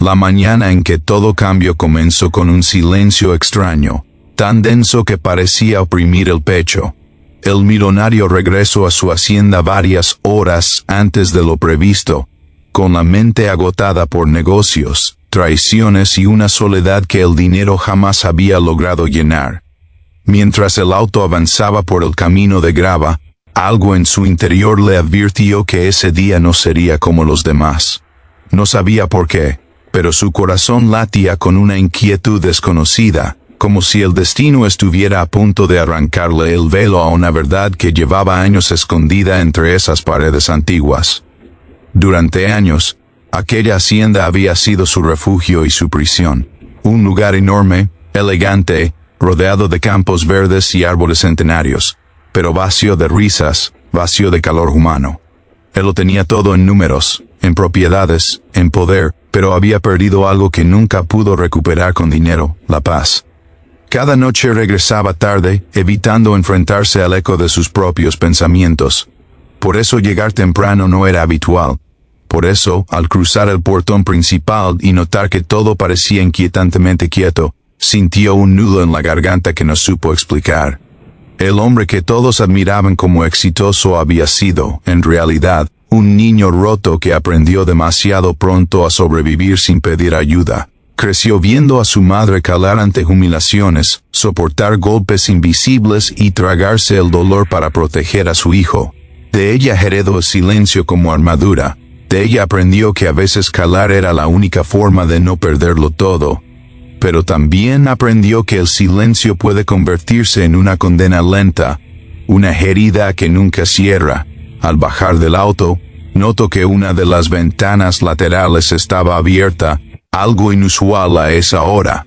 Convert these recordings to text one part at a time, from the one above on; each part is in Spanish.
La mañana en que todo cambio comenzó con un silencio extraño, tan denso que parecía oprimir el pecho. El millonario regresó a su hacienda varias horas antes de lo previsto, con la mente agotada por negocios, traiciones y una soledad que el dinero jamás había logrado llenar. Mientras el auto avanzaba por el camino de grava, algo en su interior le advirtió que ese día no sería como los demás. No sabía por qué, pero su corazón latía con una inquietud desconocida, como si el destino estuviera a punto de arrancarle el velo a una verdad que llevaba años escondida entre esas paredes antiguas. Durante años, aquella hacienda había sido su refugio y su prisión. Un lugar enorme, elegante, rodeado de campos verdes y árboles centenarios, pero vacío de risas, vacío de calor humano. Él lo tenía todo en números, en propiedades, en poder, pero había perdido algo que nunca pudo recuperar con dinero: la paz. Cada noche regresaba tarde, evitando enfrentarse al eco de sus propios pensamientos. Por eso llegar temprano no era habitual. Por eso, al cruzar el portón principal y notar que todo parecía inquietantemente quieto, sintió un nudo en la garganta que no supo explicar. El hombre que todos admiraban como exitoso había sido, en realidad, un niño roto que aprendió demasiado pronto a sobrevivir sin pedir ayuda. Creció viendo a su madre calar ante humillaciones, soportar golpes invisibles y tragarse el dolor para proteger a su hijo. De ella heredó el silencio como armadura. De ella aprendió que a veces calar era la única forma de no perderlo todo. Pero también aprendió que el silencio puede convertirse en una condena lenta, una herida que nunca cierra. Al bajar del auto, notó que una de las ventanas laterales estaba abierta, algo inusual a esa hora.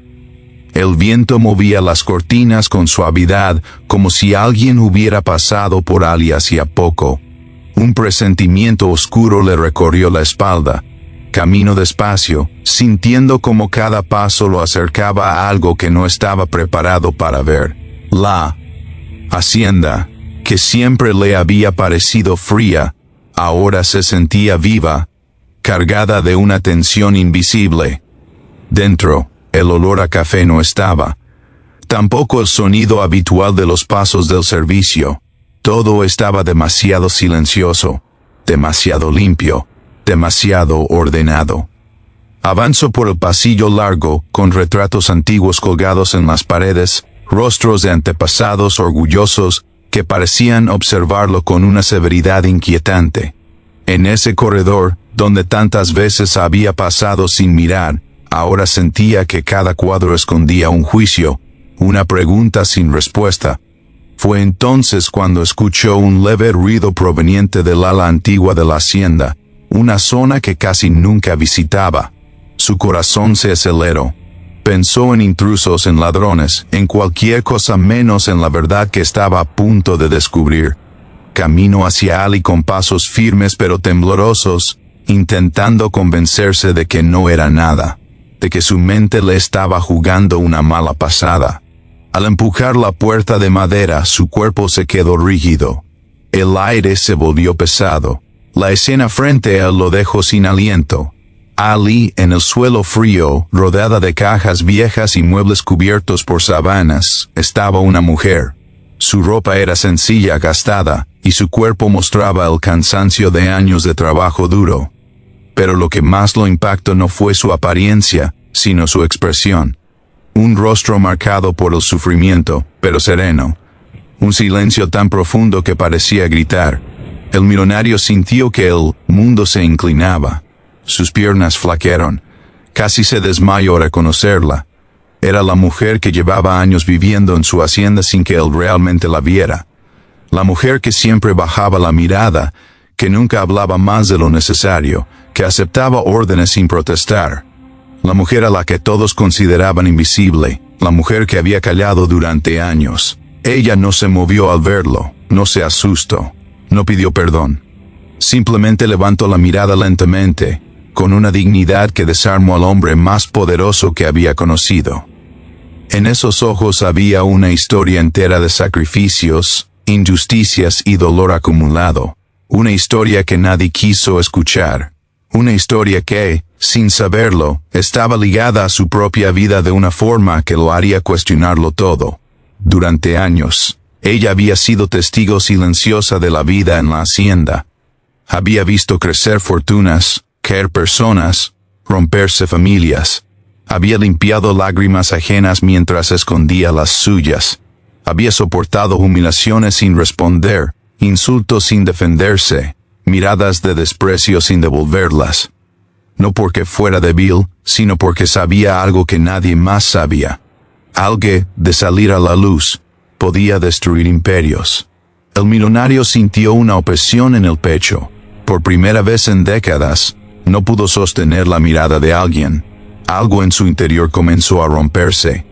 El viento movía las cortinas con suavidad, como si alguien hubiera pasado por allí hacía poco. Un presentimiento oscuro le recorrió la espalda. Caminó despacio, sintiendo como cada paso lo acercaba a algo que no estaba preparado para ver. La hacienda, que siempre le había parecido fría, ahora se sentía viva, cargada de una tensión invisible. Dentro, el olor a café no estaba. Tampoco el sonido habitual de los pasos del servicio. Todo estaba demasiado silencioso, demasiado limpio, demasiado ordenado. Avanzó por el pasillo largo, con retratos antiguos colgados en las paredes, rostros de antepasados orgullosos, que parecían observarlo con una severidad inquietante. En ese corredor, donde tantas veces había pasado sin mirar, ahora sentía que cada cuadro escondía un juicio, una pregunta sin respuesta. Fue entonces cuando escuchó un leve ruido proveniente del ala antigua de la hacienda, una zona que casi nunca visitaba. Su corazón se aceleró. Pensó en intrusos, en ladrones, en cualquier cosa menos en la verdad que estaba a punto de descubrir. Caminó hacia Ali con pasos firmes pero temblorosos, intentando convencerse de que no era nada, de que su mente le estaba jugando una mala pasada. Al empujar la puerta de madera, su cuerpo se quedó rígido. El aire se volvió pesado. La escena frente a él lo dejó sin aliento. Ali, en el suelo frío, rodeada de cajas viejas y muebles cubiertos por sábanas, estaba una mujer. Su ropa era sencilla, gastada, y su cuerpo mostraba el cansancio de años de trabajo duro. Pero lo que más lo impactó no fue su apariencia, sino su expresión. Un rostro marcado por el sufrimiento, pero sereno. Un silencio tan profundo que parecía gritar. El millonario sintió que el mundo se inclinaba. Sus piernas flaquearon. Casi se desmayó al reconocerla. Era la mujer que llevaba años viviendo en su hacienda sin que él realmente la viera. La mujer que siempre bajaba la mirada, que nunca hablaba más de lo necesario, que aceptaba órdenes sin protestar. La mujer a la que todos consideraban invisible, la mujer que había callado durante años. Ella no se movió al verlo, no se asustó, no pidió perdón. Simplemente levantó la mirada lentamente, con una dignidad que desarmó al hombre más poderoso que había conocido. En esos ojos había una historia entera de sacrificios, injusticias y dolor acumulado. Una historia que nadie quiso escuchar. Una historia que, sin saberlo, estaba ligada a su propia vida de una forma que lo haría cuestionarlo todo. Durante años, ella había sido testigo silenciosa de la vida en la hacienda. Había visto crecer fortunas, caer personas, romperse familias. Había limpiado lágrimas ajenas mientras escondía las suyas. Había soportado humillaciones sin responder, insultos sin defenderse, miradas de desprecio sin devolverlas. No porque fuera débil, sino porque sabía algo que nadie más sabía. Algo que, de salir a la luz, podía destruir imperios. El millonario sintió una opresión en el pecho. Por primera vez en décadas, no pudo sostener la mirada de alguien. Algo en su interior comenzó a romperse.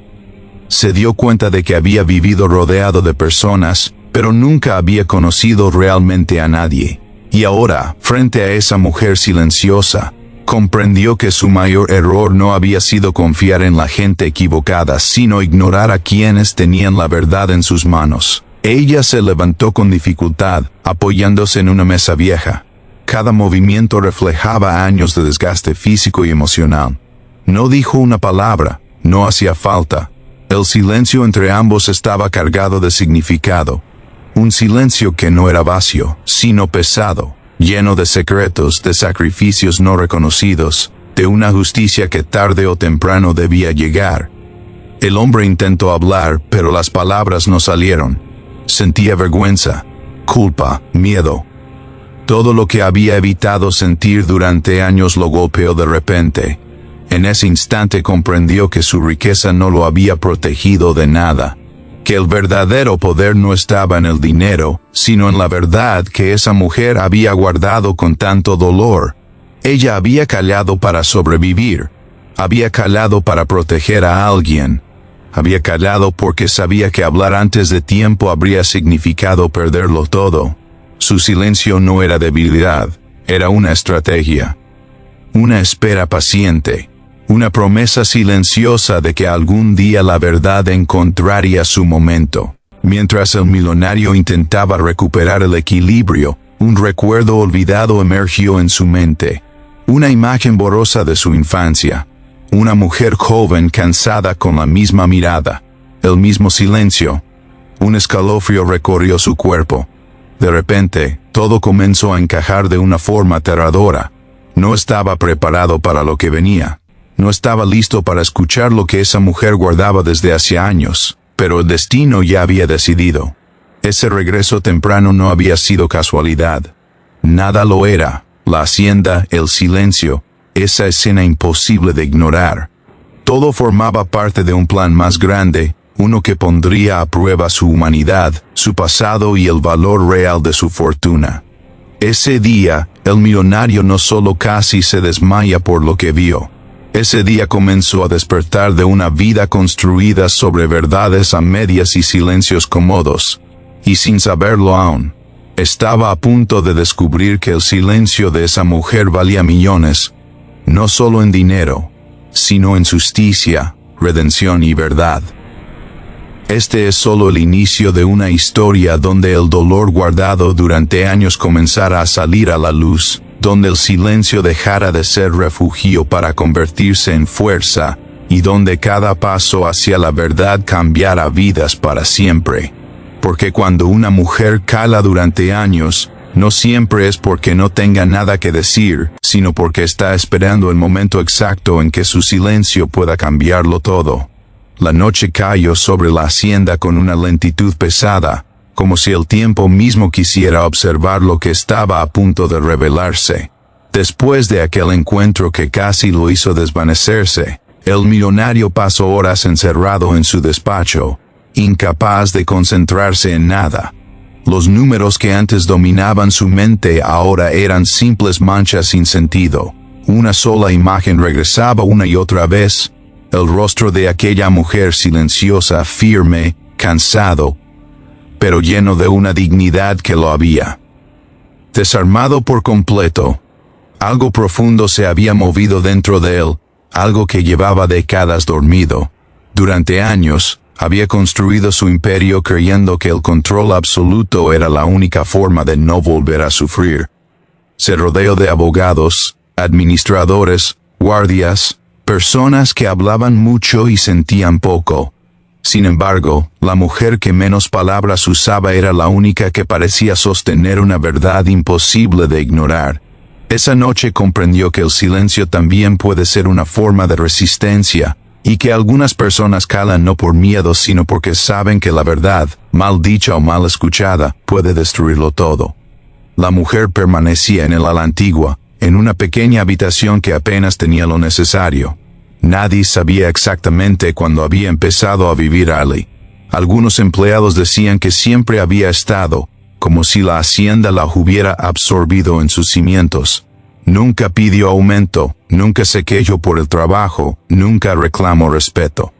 Se dio cuenta de que había vivido rodeado de personas, pero nunca había conocido realmente a nadie. Y ahora, frente a esa mujer silenciosa, comprendió que su mayor error no había sido confiar en la gente equivocada, sino ignorar a quienes tenían la verdad en sus manos. Ella se levantó con dificultad, apoyándose en una mesa vieja. Cada movimiento reflejaba años de desgaste físico y emocional. No dijo una palabra, no hacía falta. El silencio entre ambos estaba cargado de significado. Un silencio que no era vacío, sino pesado, lleno de secretos, de sacrificios no reconocidos, de una justicia que tarde o temprano debía llegar. El hombre intentó hablar, pero las palabras no salieron. Sentía vergüenza, culpa, miedo. Todo lo que había evitado sentir durante años lo golpeó de repente. En ese instante comprendió que su riqueza no lo había protegido de nada, que el verdadero poder no estaba en el dinero, sino en la verdad que esa mujer había guardado con tanto dolor. Ella había callado para sobrevivir, había callado para proteger a alguien, había callado porque sabía que hablar antes de tiempo habría significado perderlo todo. Su silencio no era debilidad, era una estrategia. Una espera paciente. Una promesa silenciosa de que algún día la verdad encontraría su momento. Mientras el millonario intentaba recuperar el equilibrio, un recuerdo olvidado emergió en su mente. Una imagen borrosa de su infancia. Una mujer joven cansada con la misma mirada. El mismo silencio. Un escalofrío recorrió su cuerpo. De repente, todo comenzó a encajar de una forma aterradora. No estaba preparado para lo que venía. No estaba listo para escuchar lo que esa mujer guardaba desde hacía años, pero el destino ya había decidido. Ese regreso temprano no había sido casualidad. Nada lo era. La hacienda, el silencio, esa escena imposible de ignorar. Todo formaba parte de un plan más grande, uno que pondría a prueba su humanidad, su pasado y el valor real de su fortuna. Ese día, el millonario no solo casi se desmaya por lo que vio. Ese día comenzó a despertar de una vida construida sobre verdades a medias y silencios cómodos. Y sin saberlo aún, estaba a punto de descubrir que el silencio de esa mujer valía millones, no solo en dinero, sino en justicia, redención y verdad. Este es solo el inicio de una historia donde el dolor guardado durante años comenzara a salir a la luz, donde el silencio dejara de ser refugio para convertirse en fuerza, y donde cada paso hacia la verdad cambiara vidas para siempre. Porque cuando una mujer cala durante años, no siempre es porque no tenga nada que decir, sino porque está esperando el momento exacto en que su silencio pueda cambiarlo todo. La noche cayó sobre la hacienda con una lentitud pesada, como si el tiempo mismo quisiera observar lo que estaba a punto de revelarse. Después de aquel encuentro que casi lo hizo desvanecerse, el millonario pasó horas encerrado en su despacho, incapaz de concentrarse en nada. Los números que antes dominaban su mente ahora eran simples manchas sin sentido. Una sola imagen regresaba una y otra vez. El rostro de aquella mujer silenciosa, firme, cansado, pero lleno de una dignidad que lo había desarmado por completo. Algo profundo se había movido dentro de él, algo que llevaba décadas dormido. Durante años, había construido su imperio creyendo que el control absoluto era la única forma de no volver a sufrir. Se rodeó de abogados, administradores, guardias, personas que hablaban mucho y sentían poco. Sin embargo, la mujer que menos palabras usaba era la única que parecía sostener una verdad imposible de ignorar. Esa noche comprendió que el silencio también puede ser una forma de resistencia, y que algunas personas calan no por miedo sino porque saben que la verdad, mal dicha o mal escuchada, puede destruirlo todo. La mujer permanecía en el ala antigua, en una pequeña habitación que apenas tenía lo necesario. Nadie sabía exactamente cuándo había empezado a vivir allí. Algunos empleados decían que siempre había estado, como si la hacienda la hubiera absorbido en sus cimientos. Nunca pidió aumento, nunca se quejó por el trabajo, nunca reclamó respeto.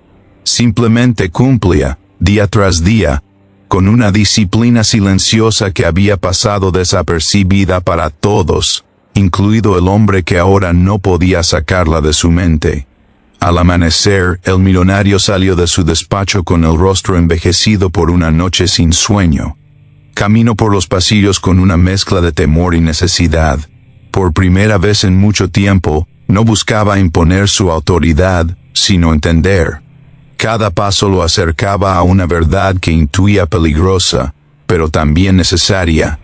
Simplemente cumplía, día tras día, con una disciplina silenciosa que había pasado desapercibida para todos, incluido el hombre que ahora no podía sacarla de su mente. Al amanecer, el millonario salió de su despacho con el rostro envejecido por una noche sin sueño. Caminó por los pasillos con una mezcla de temor y necesidad. Por primera vez en mucho tiempo, no buscaba imponer su autoridad, sino entender. Cada paso lo acercaba a una verdad que intuía peligrosa, pero también necesaria.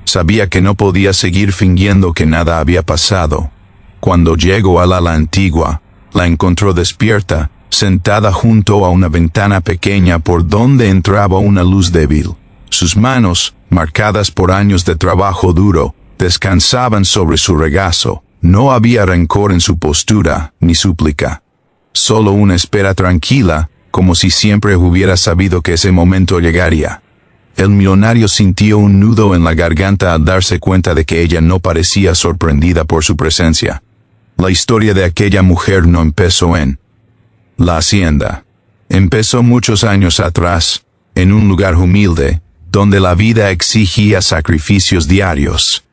Sabía que no podía seguir fingiendo que nada había pasado. Cuando llegó al ala antigua, la encontró despierta, sentada junto a una ventana pequeña por donde entraba una luz débil. Sus manos, marcadas por años de trabajo duro, descansaban sobre su regazo. No había rencor en su postura, ni súplica. Solo una espera tranquila, como si siempre hubiera sabido que ese momento llegaría. El millonario sintió un nudo en la garganta al darse cuenta de que ella no parecía sorprendida por su presencia. La historia de aquella mujer no empezó en la hacienda. Empezó muchos años atrás, en un lugar humilde, donde la vida exigía sacrificios diarios.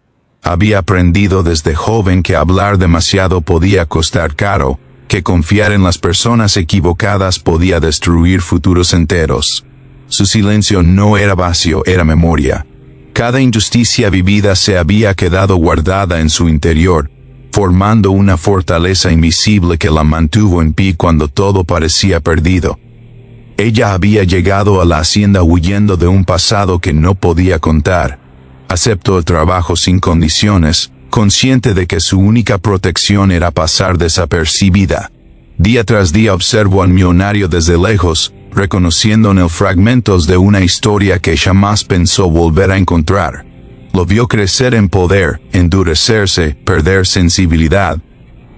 Había aprendido desde joven que hablar demasiado podía costar caro, que confiar en las personas equivocadas podía destruir futuros enteros. Su silencio no era vacío, era memoria. Cada injusticia vivida se había quedado guardada en su interior, formando una fortaleza invisible que la mantuvo en pie cuando todo parecía perdido. Ella había llegado a la hacienda huyendo de un pasado que no podía contar. Aceptó el trabajo sin condiciones, consciente de que su única protección era pasar desapercibida. Día tras día observó al millonario desde lejos, reconociendo en él fragmentos de una historia que jamás pensó volver a encontrar. Lo vio crecer en poder, endurecerse, perder sensibilidad.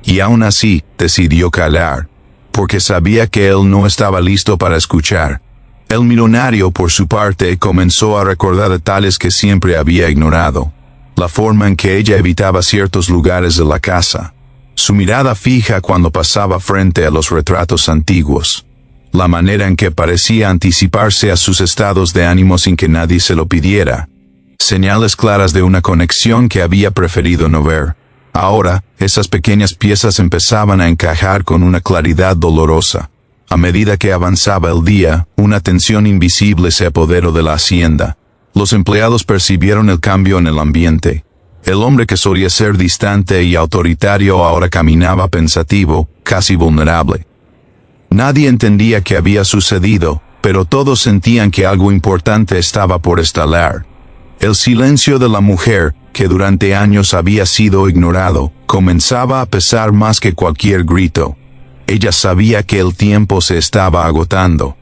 Y aún así, decidió callar, porque sabía que él no estaba listo para escuchar. El millonario, por su parte, comenzó a recordar detalles que siempre había ignorado. La forma en que ella evitaba ciertos lugares de la casa. Su mirada fija cuando pasaba frente a los retratos antiguos. La manera en que parecía anticiparse a sus estados de ánimo sin que nadie se lo pidiera. Señales claras de una conexión que había preferido no ver. Ahora, esas pequeñas piezas empezaban a encajar con una claridad dolorosa. A medida que avanzaba el día, una tensión invisible se apoderó de la hacienda. Los empleados percibieron el cambio en el ambiente. El hombre que solía ser distante y autoritario ahora caminaba pensativo, casi vulnerable. Nadie entendía qué había sucedido, pero todos sentían que algo importante estaba por estallar. El silencio de la mujer, que durante años había sido ignorado, comenzaba a pesar más que cualquier grito. Ella sabía que el tiempo se estaba agotando.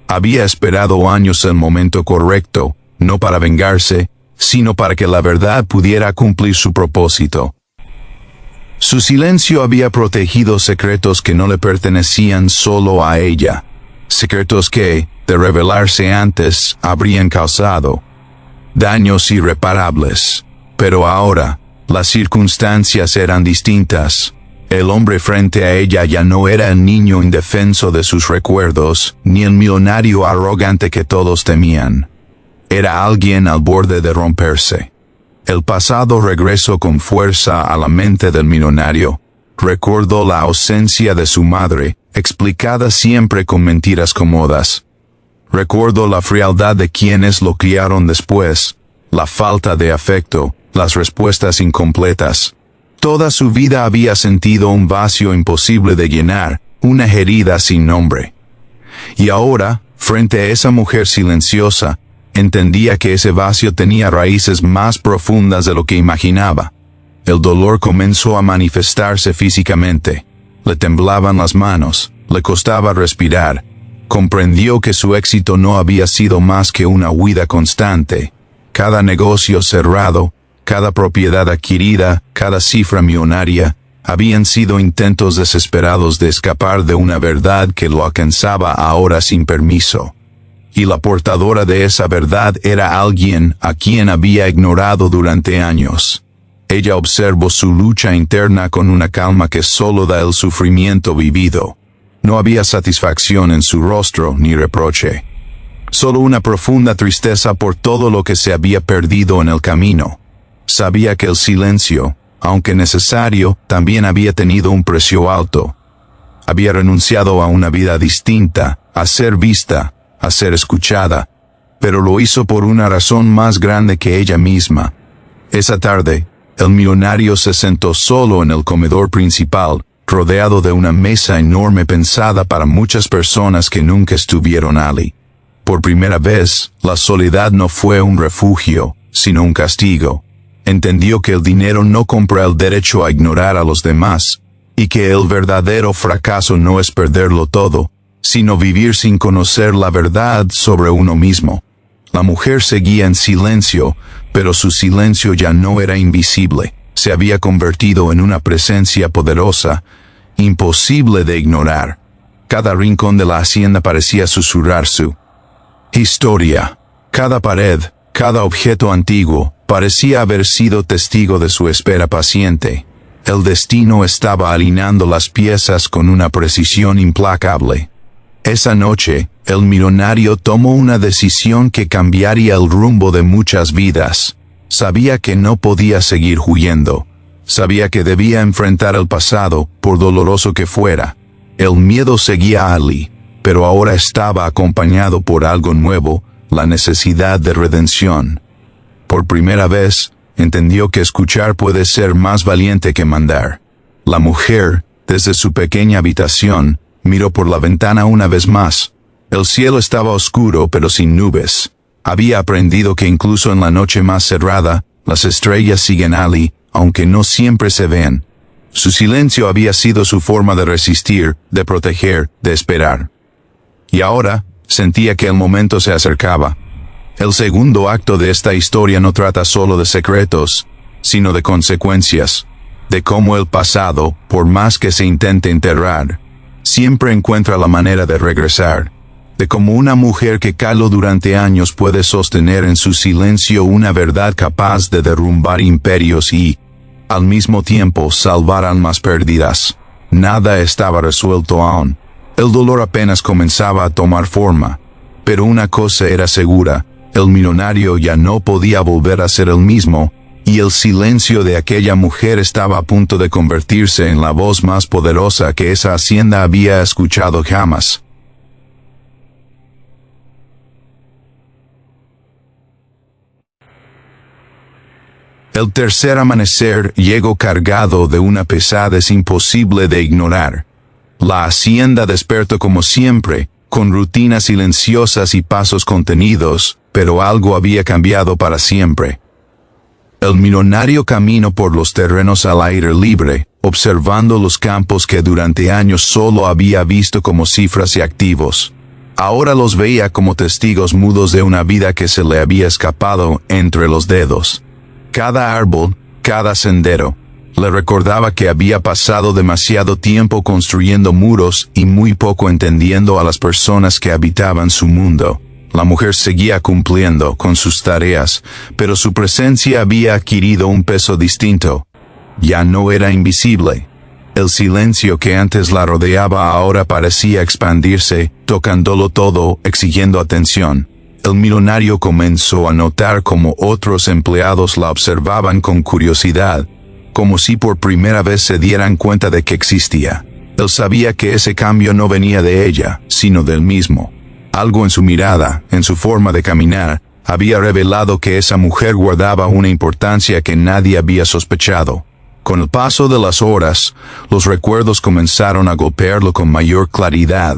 Había esperado años el momento correcto, no para vengarse, sino para que la verdad pudiera cumplir su propósito. Su silencio había protegido secretos que no le pertenecían solo a ella. Secretos que, de revelarse antes, habrían causado daños irreparables. Pero ahora, las circunstancias eran distintas. El hombre frente a ella ya no era el niño indefenso de sus recuerdos, ni el millonario arrogante que todos temían. Era alguien al borde de romperse. El pasado regresó con fuerza a la mente del millonario. Recordó la ausencia de su madre, explicada siempre con mentiras cómodas. Recordó la frialdad de quienes lo criaron después, la falta de afecto, las respuestas incompletas. Toda su vida había sentido un vacío imposible de llenar, una herida sin nombre. Y ahora, frente a esa mujer silenciosa, entendía que ese vacío tenía raíces más profundas de lo que imaginaba. El dolor comenzó a manifestarse físicamente. Le temblaban las manos, le costaba respirar. Comprendió que su éxito no había sido más que una huida constante. Cada negocio cerrado, cada propiedad adquirida, cada cifra millonaria, habían sido intentos desesperados de escapar de una verdad que lo alcanzaba ahora sin permiso. Y la portadora de esa verdad era alguien a quien había ignorado durante años. Ella observó su lucha interna con una calma que solo da el sufrimiento vivido. No había satisfacción en su rostro ni reproche. Solo una profunda tristeza por todo lo que se había perdido en el camino. Sabía que el silencio, aunque necesario, también había tenido un precio alto. Había renunciado a una vida distinta, a ser vista, a ser escuchada, pero lo hizo por una razón más grande que ella misma. Esa tarde, el millonario se sentó solo en el comedor principal, rodeado de una mesa enorme pensada para muchas personas que nunca estuvieron allí. Por primera vez, la soledad no fue un refugio, sino un castigo. Entendió que el dinero no compra el derecho a ignorar a los demás, y que el verdadero fracaso no es perderlo todo, sino vivir sin conocer la verdad sobre uno mismo. La mujer seguía en silencio, pero su silencio ya no era invisible. Se había convertido en una presencia poderosa, imposible de ignorar. Cada rincón de la hacienda parecía susurrar su historia. Cada pared, cada objeto antiguo, parecía haber sido testigo de su espera paciente. El destino estaba alineando las piezas con una precisión implacable. Esa noche, el millonario tomó una decisión que cambiaría el rumbo de muchas vidas. Sabía que no podía seguir huyendo. Sabía que debía enfrentar el pasado, por doloroso que fuera. El miedo seguía allí, pero ahora estaba acompañado por algo nuevo, la necesidad de redención. Por primera vez, entendió que escuchar puede ser más valiente que mandar. La mujer, desde su pequeña habitación, miró por la ventana una vez más. El cielo estaba oscuro pero sin nubes. Había aprendido que incluso en la noche más cerrada, las estrellas siguen allí, aunque no siempre se ven. Su silencio había sido su forma de resistir, de proteger, de esperar. Y ahora, sentía que el momento se acercaba. El segundo acto de esta historia no trata solo de secretos, sino de consecuencias, de cómo el pasado, por más que se intente enterrar, siempre encuentra la manera de regresar, de cómo una mujer que caló durante años puede sostener en su silencio una verdad capaz de derrumbar imperios y, al mismo tiempo, salvar almas perdidas. Nada estaba resuelto aún. El dolor apenas comenzaba a tomar forma, pero una cosa era segura: el millonario ya no podía volver a ser el mismo, y el silencio de aquella mujer estaba a punto de convertirse en la voz más poderosa que esa hacienda había escuchado jamás. El tercer amanecer llegó cargado de una pesadez imposible de ignorar. La hacienda despertó como siempre, con rutinas silenciosas y pasos contenidos, pero algo había cambiado para siempre. El millonario caminó por los terrenos al aire libre, observando los campos que durante años solo había visto como cifras y activos. Ahora los veía como testigos mudos de una vida que se le había escapado entre los dedos. Cada árbol, cada sendero, le recordaba que había pasado demasiado tiempo construyendo muros y muy poco entendiendo a las personas que habitaban su mundo. La mujer seguía cumpliendo con sus tareas, pero su presencia había adquirido un peso distinto. Ya no era invisible. El silencio que antes la rodeaba ahora parecía expandirse, tocándolo todo, exigiendo atención. El millonario comenzó a notar cómo otros empleados la observaban con curiosidad, como si por primera vez se dieran cuenta de que existía. Él sabía que ese cambio no venía de ella, sino del mismo. Algo en su mirada, en su forma de caminar, había revelado que esa mujer guardaba una importancia que nadie había sospechado. Con el paso de las horas, los recuerdos comenzaron a golpearlo con mayor claridad.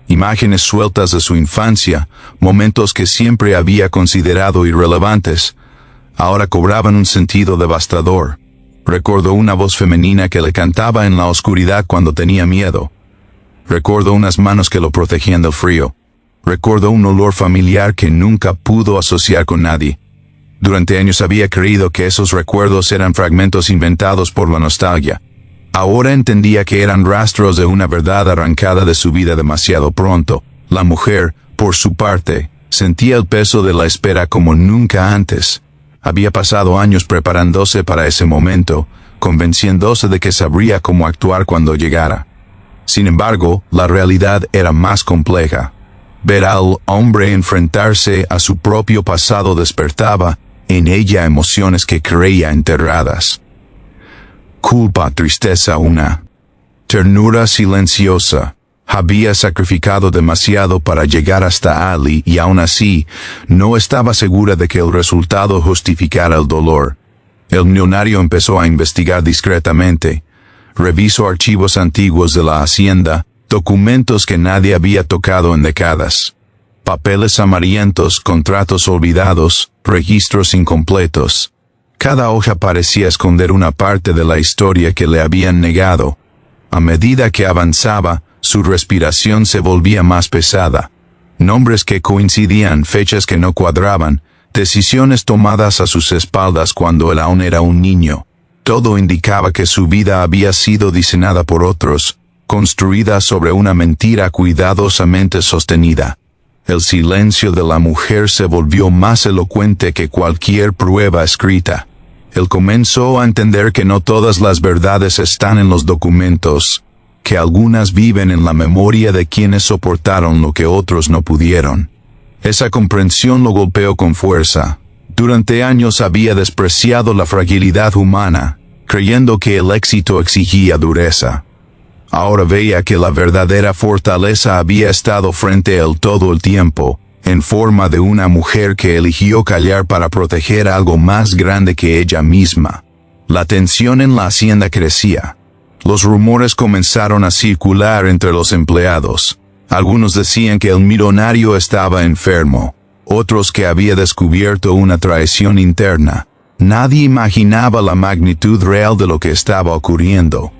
Imágenes sueltas de su infancia, momentos que siempre había considerado irrelevantes, ahora cobraban un sentido devastador. Recordó una voz femenina que le cantaba en la oscuridad cuando tenía miedo. Recordó unas manos que lo protegían del frío. Recordó un olor familiar que nunca pudo asociar con nadie. Durante años había creído que esos recuerdos eran fragmentos inventados por la nostalgia. Ahora entendía que eran rastros de una verdad arrancada de su vida demasiado pronto. La mujer, por su parte, sentía el peso de la espera como nunca antes. Había pasado años preparándose para ese momento, convenciéndose de que sabría cómo actuar cuando llegara. Sin embargo, la realidad era más compleja. Ver al hombre enfrentarse a su propio pasado despertaba en ella emociones que creía enterradas. Culpa, tristeza, una ternura silenciosa. Había sacrificado demasiado para llegar hasta Ali y aún así no estaba segura de que el resultado justificara el dolor. El millonario empezó a investigar discretamente. Revisó archivos antiguos de la hacienda, documentos que nadie había tocado en décadas. Papeles amarillentos, contratos olvidados, registros incompletos. Cada hoja parecía esconder una parte de la historia que le habían negado. A medida que avanzaba, su respiración se volvía más pesada. Nombres que coincidían, fechas que no cuadraban, decisiones tomadas a sus espaldas cuando él aún era un niño. Todo indicaba que su vida había sido diseñada por otros, construida sobre una mentira cuidadosamente sostenida. El silencio de la mujer se volvió más elocuente que cualquier prueba escrita. Él comenzó a entender que no todas las verdades están en los documentos, que algunas viven en la memoria de quienes soportaron lo que otros no pudieron. Esa comprensión lo golpeó con fuerza. Durante años había despreciado la fragilidad humana, creyendo que el éxito exigía dureza. Ahora veía que la verdadera fortaleza había estado frente a él todo el tiempo, en forma de una mujer que eligió callar para proteger algo más grande que ella misma. La tensión en la hacienda crecía. Los rumores comenzaron a circular entre los empleados. Algunos decían que el millonario estaba enfermo, otros que había descubierto una traición interna. Nadie imaginaba la magnitud real de lo que estaba ocurriendo.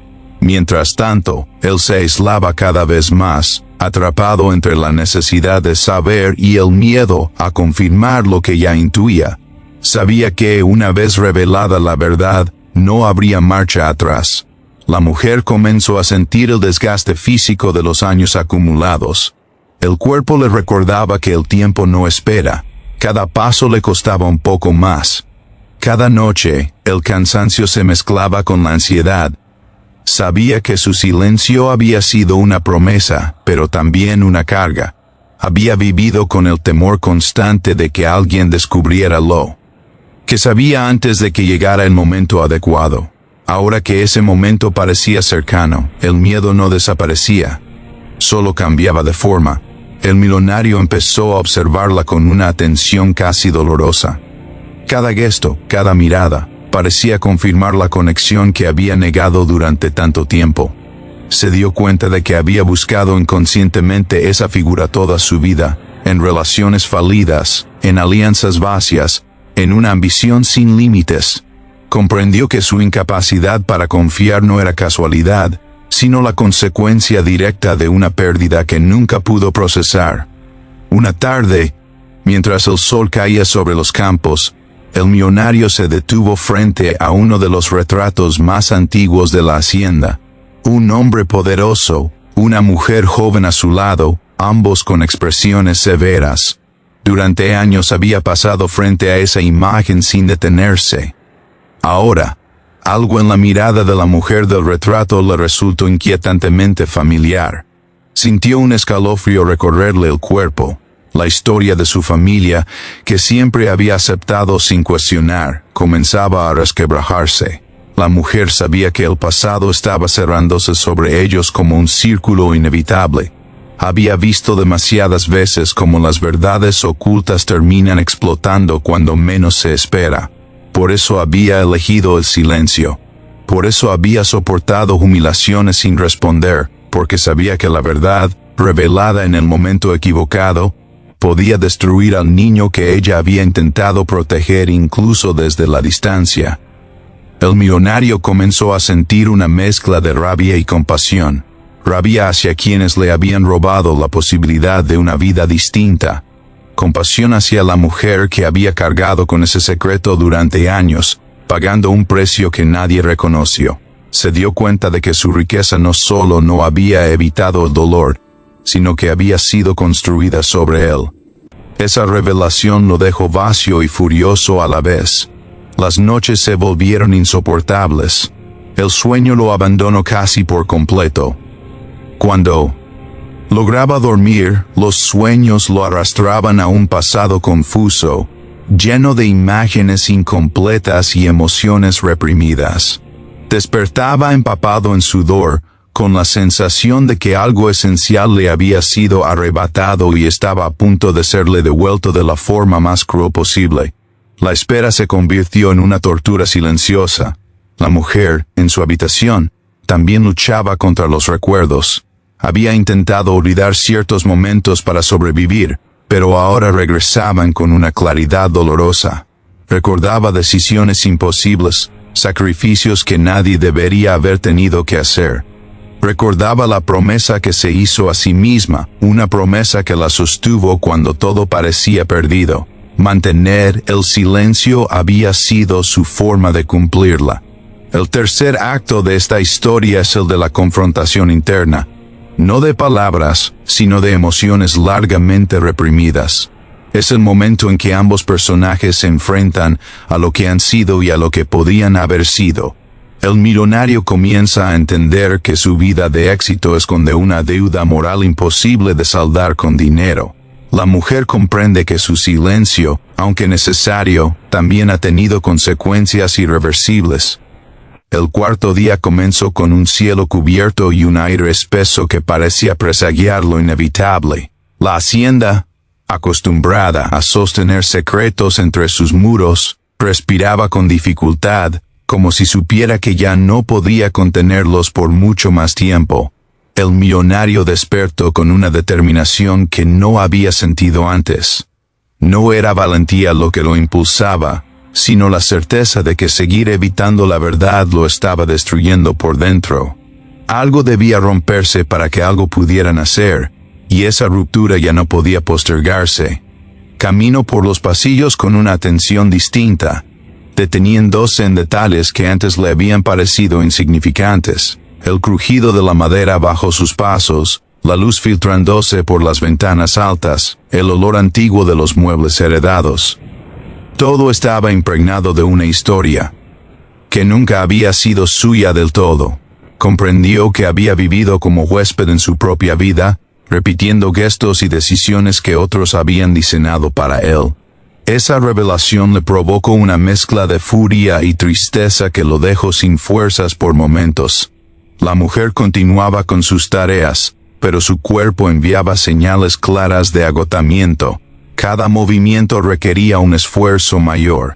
Mientras tanto, él se aislaba cada vez más, atrapado entre la necesidad de saber y el miedo a confirmar lo que ya intuía. Sabía que, una vez revelada la verdad, no habría marcha atrás. La mujer comenzó a sentir el desgaste físico de los años acumulados. El cuerpo le recordaba que el tiempo no espera. Cada paso le costaba un poco más. Cada noche, el cansancio se mezclaba con la ansiedad. Sabía que su silencio había sido una promesa, pero también una carga. Había vivido con el temor constante de que alguien descubriera lo que sabía antes de que llegara el momento adecuado. Ahora que ese momento parecía cercano, el miedo no desaparecía, solo cambiaba de forma. El millonario empezó a observarla con una atención casi dolorosa. Cada gesto, cada mirada, parecía confirmar la conexión que había negado durante tanto tiempo. Se dio cuenta de que había buscado inconscientemente esa figura toda su vida, en relaciones fallidas, en alianzas vacías, en una ambición sin límites. Comprendió que su incapacidad para confiar no era casualidad, sino la consecuencia directa de una pérdida que nunca pudo procesar. Una tarde, mientras el sol caía sobre los campos, el millonario se detuvo frente a uno de los retratos más antiguos de la hacienda. Un hombre poderoso, una mujer joven a su lado, ambos con expresiones severas. Durante años había pasado frente a esa imagen sin detenerse. Ahora, algo en la mirada de la mujer del retrato le resultó inquietantemente familiar. Sintió un escalofrío recorrerle el cuerpo. La historia de su familia, que siempre había aceptado sin cuestionar, comenzaba a resquebrajarse. La mujer sabía que el pasado estaba cerrándose sobre ellos como un círculo inevitable. Había visto demasiadas veces cómo las verdades ocultas terminan explotando cuando menos se espera. Por eso había elegido el silencio. Por eso había soportado humillaciones sin responder, porque sabía que la verdad, revelada en el momento equivocado, podía destruir al niño que ella había intentado proteger incluso desde la distancia. El millonario comenzó a sentir una mezcla de rabia y compasión. Rabia hacia quienes le habían robado la posibilidad de una vida distinta. Compasión hacia la mujer que había cargado con ese secreto durante años, pagando un precio que nadie reconoció. Se dio cuenta de que su riqueza no solo no había evitado el dolor, sino que había sido construida sobre él. Esa revelación lo dejó vacío y furioso a la vez. Las noches se volvieron insoportables. El sueño lo abandonó casi por completo. Cuando lograba dormir, los sueños lo arrastraban a un pasado confuso, lleno de imágenes incompletas y emociones reprimidas. Despertaba empapado en sudor, con la sensación de que algo esencial le había sido arrebatado y estaba a punto de serle devuelto de la forma más cruel posible. La espera se convirtió en una tortura silenciosa. La mujer, en su habitación, también luchaba contra los recuerdos. Había intentado olvidar ciertos momentos para sobrevivir, pero ahora regresaban con una claridad dolorosa. Recordaba decisiones imposibles, sacrificios que nadie debería haber tenido que hacer. Recordaba la promesa que se hizo a sí misma, una promesa que la sostuvo cuando todo parecía perdido. Mantener el silencio había sido su forma de cumplirla. El tercer acto de esta historia es el de la confrontación interna. No de palabras, sino de emociones largamente reprimidas. Es el momento en que ambos personajes se enfrentan a lo que han sido y a lo que podían haber sido. El millonario comienza a entender que su vida de éxito esconde una deuda moral imposible de saldar con dinero. La mujer comprende que su silencio, aunque necesario, también ha tenido consecuencias irreversibles. El cuarto día comenzó con un cielo cubierto y un aire espeso que parecía presagiar lo inevitable. La hacienda, acostumbrada a sostener secretos entre sus muros, respiraba con dificultad, como si supiera que ya no podía contenerlos por mucho más tiempo. El millonario despertó con una determinación que no había sentido antes. No era valentía lo que lo impulsaba, sino la certeza de que seguir evitando la verdad lo estaba destruyendo por dentro. Algo debía romperse para que algo pudiera nacer, y esa ruptura ya no podía postergarse. Caminó por los pasillos con una atención distinta, deteniéndose en detalles que antes le habían parecido insignificantes. El crujido de la madera bajo sus pasos, la luz filtrándose por las ventanas altas, el olor antiguo de los muebles heredados. Todo estaba impregnado de una historia que nunca había sido suya del todo. Comprendió que había vivido como huésped en su propia vida, repitiendo gestos y decisiones que otros habían diseñado para él. Esa revelación le provocó una mezcla de furia y tristeza que lo dejó sin fuerzas por momentos. La mujer continuaba con sus tareas, pero su cuerpo enviaba señales claras de agotamiento. Cada movimiento requería un esfuerzo mayor.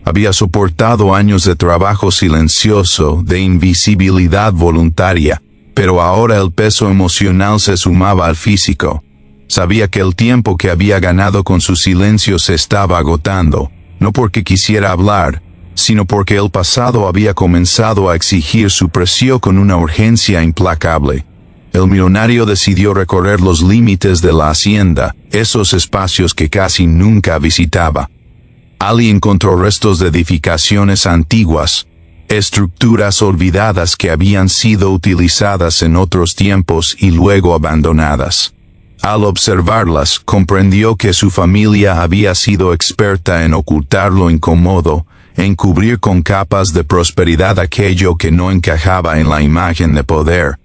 Había soportado años de trabajo silencioso, de invisibilidad voluntaria, pero ahora el peso emocional se sumaba al físico. Sabía que el tiempo que había ganado con su silencio se estaba agotando, no porque quisiera hablar, sino porque el pasado había comenzado a exigir su precio con una urgencia implacable. El millonario decidió recorrer los límites de la hacienda, esos espacios que casi nunca visitaba. Ali encontró restos de edificaciones antiguas, estructuras olvidadas que habían sido utilizadas en otros tiempos y luego abandonadas. Al observarlas, comprendió que su familia había sido experta en ocultar lo incómodo, en cubrir con capas de prosperidad aquello que no encajaba en la imagen de poder.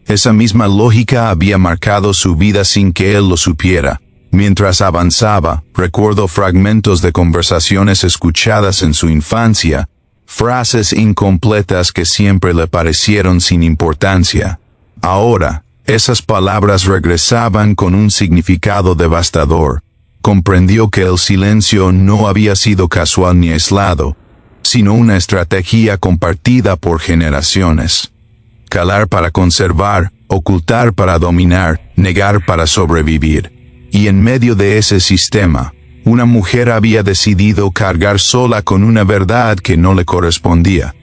Esa misma lógica había marcado su vida sin que él lo supiera. Mientras avanzaba, recordó fragmentos de conversaciones escuchadas en su infancia, frases incompletas que siempre le parecieron sin importancia. Ahora, esas palabras regresaban con un significado devastador. Comprendió que el silencio no había sido casual ni aislado, sino una estrategia compartida por generaciones. Calar para conservar, ocultar para dominar, negar para sobrevivir. Y en medio de ese sistema, una mujer había decidido cargar sola con una verdad que no le correspondía.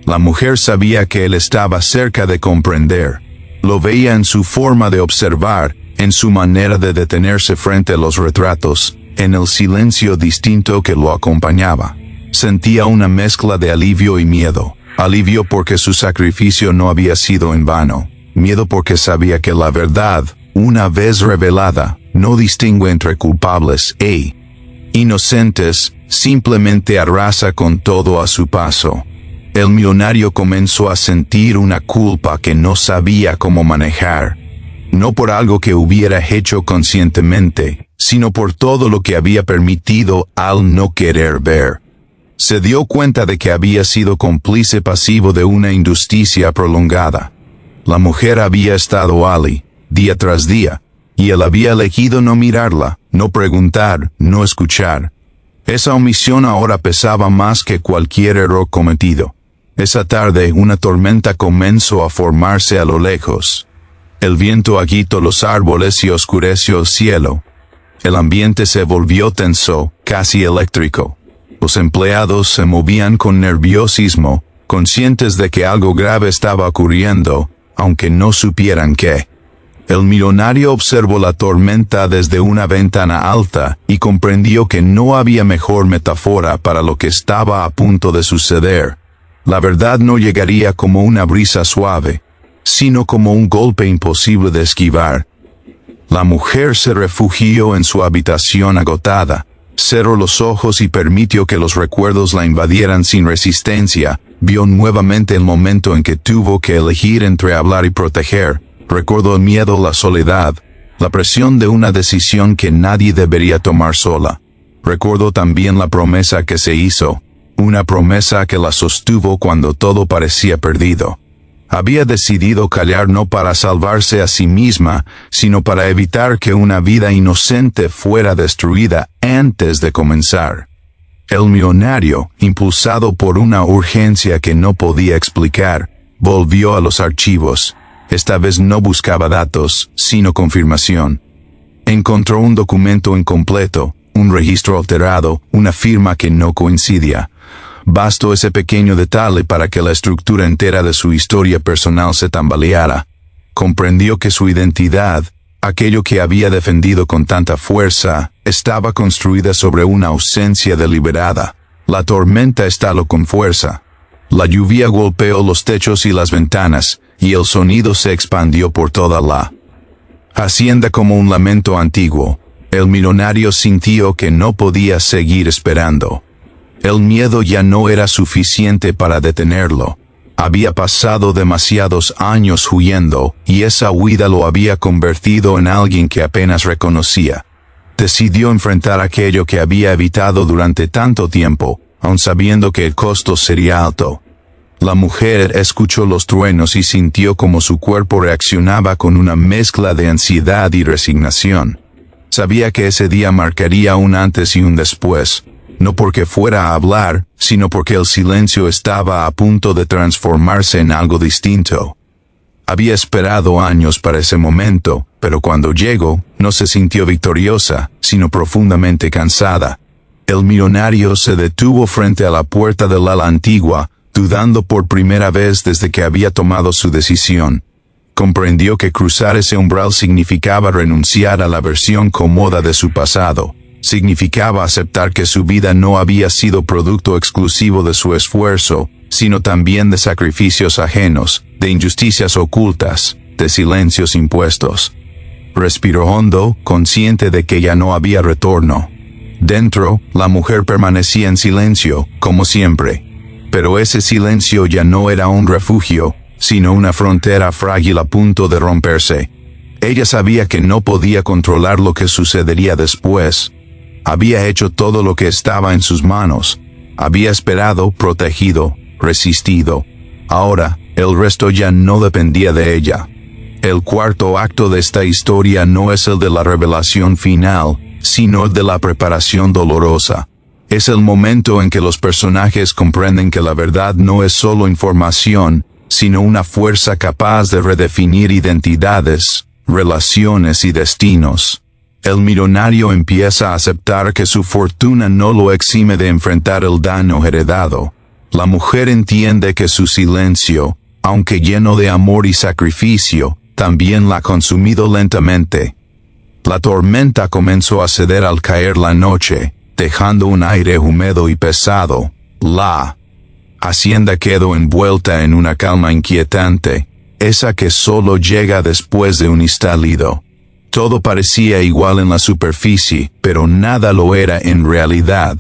La mujer sabía que él estaba cerca de comprender. Lo veía en su forma de observar, en su manera de detenerse frente a los retratos, en el silencio distinto que lo acompañaba. Sentía una mezcla de alivio y miedo. Alivio porque su sacrificio no había sido en vano. Miedo porque sabía que la verdad, una vez revelada, no distingue entre culpables e inocentes, simplemente arrasa con todo a su paso. El millonario comenzó a sentir una culpa que no sabía cómo manejar. No por algo que hubiera hecho conscientemente, sino por todo lo que había permitido al no querer ver. Se dio cuenta de que había sido cómplice pasivo de una injusticia prolongada. La mujer había estado allí, día tras día, y él había elegido no mirarla, no preguntar, no escuchar. Esa omisión ahora pesaba más que cualquier error cometido. Esa tarde una tormenta comenzó a formarse a lo lejos. El viento agitó los árboles y oscureció el cielo. El ambiente se volvió tenso, casi eléctrico. Los empleados se movían con nerviosismo, conscientes de que algo grave estaba ocurriendo, aunque no supieran qué. El millonario observó la tormenta desde una ventana alta y comprendió que no había mejor metáfora para lo que estaba a punto de suceder. La verdad no llegaría como una brisa suave, sino como un golpe imposible de esquivar. La mujer se refugió en su habitación agotada, cerró los ojos y permitió que los recuerdos la invadieran sin resistencia. Vio nuevamente el momento en que tuvo que elegir entre hablar y proteger. Recordó el miedo, la soledad, la presión de una decisión que nadie debería tomar sola. Recordó también la promesa que se hizo, una promesa que la sostuvo cuando todo parecía perdido. Había decidido callar no para salvarse a sí misma, sino para evitar que una vida inocente fuera destruida antes de comenzar. El millonario, impulsado por una urgencia que no podía explicar, volvió a los archivos. Esta vez no buscaba datos, sino confirmación. Encontró un documento incompleto, un registro alterado, una firma que no coincidía. Bastó ese pequeño detalle para que la estructura entera de su historia personal se tambaleara. Comprendió que su identidad, aquello que había defendido con tanta fuerza, estaba construida sobre una ausencia deliberada. La tormenta estalló con fuerza. La lluvia golpeó los techos y las ventanas, y el sonido se expandió por toda la hacienda como un lamento antiguo. El millonario sintió que no podía seguir esperando. El miedo ya no era suficiente para detenerlo. Había pasado demasiados años huyendo, y esa huida lo había convertido en alguien que apenas reconocía. Decidió enfrentar aquello que había evitado durante tanto tiempo, aun sabiendo que el costo sería alto. La mujer escuchó los truenos y sintió como su cuerpo reaccionaba con una mezcla de ansiedad y resignación. Sabía que ese día marcaría un antes y un después, no porque fuera a hablar, sino porque el silencio estaba a punto de transformarse en algo distinto. Había esperado años para ese momento, pero cuando llegó, no se sintió victoriosa, sino profundamente cansada. El millonario se detuvo frente a la puerta del ala antigua, dudando por primera vez desde que había tomado su decisión. Comprendió que cruzar ese umbral significaba renunciar a la versión cómoda de su pasado. Significaba aceptar que su vida no había sido producto exclusivo de su esfuerzo, sino también de sacrificios ajenos, de injusticias ocultas, de silencios impuestos. Respiró hondo, consciente de que ya no había retorno. Dentro, la mujer permanecía en silencio, como siempre. Pero ese silencio ya no era un refugio, sino una frontera frágil a punto de romperse. Ella sabía que no podía controlar lo que sucedería después. Había hecho todo lo que estaba en sus manos. Había esperado, protegido, resistido. Ahora, el resto ya no dependía de ella. El cuarto acto de esta historia no es el de la revelación final, sino el de la preparación dolorosa. Es el momento en que los personajes comprenden que la verdad no es solo información, sino una fuerza capaz de redefinir identidades, relaciones y destinos. El millonario empieza a aceptar que su fortuna no lo exime de enfrentar el daño heredado. La mujer entiende que su silencio, aunque lleno de amor y sacrificio, también la ha consumido lentamente. La tormenta comenzó a ceder al caer la noche, dejando un aire húmedo y pesado. La hacienda quedó envuelta en una calma inquietante, esa que solo llega después de un estallido. Todo parecía igual en la superficie, pero nada lo era en realidad.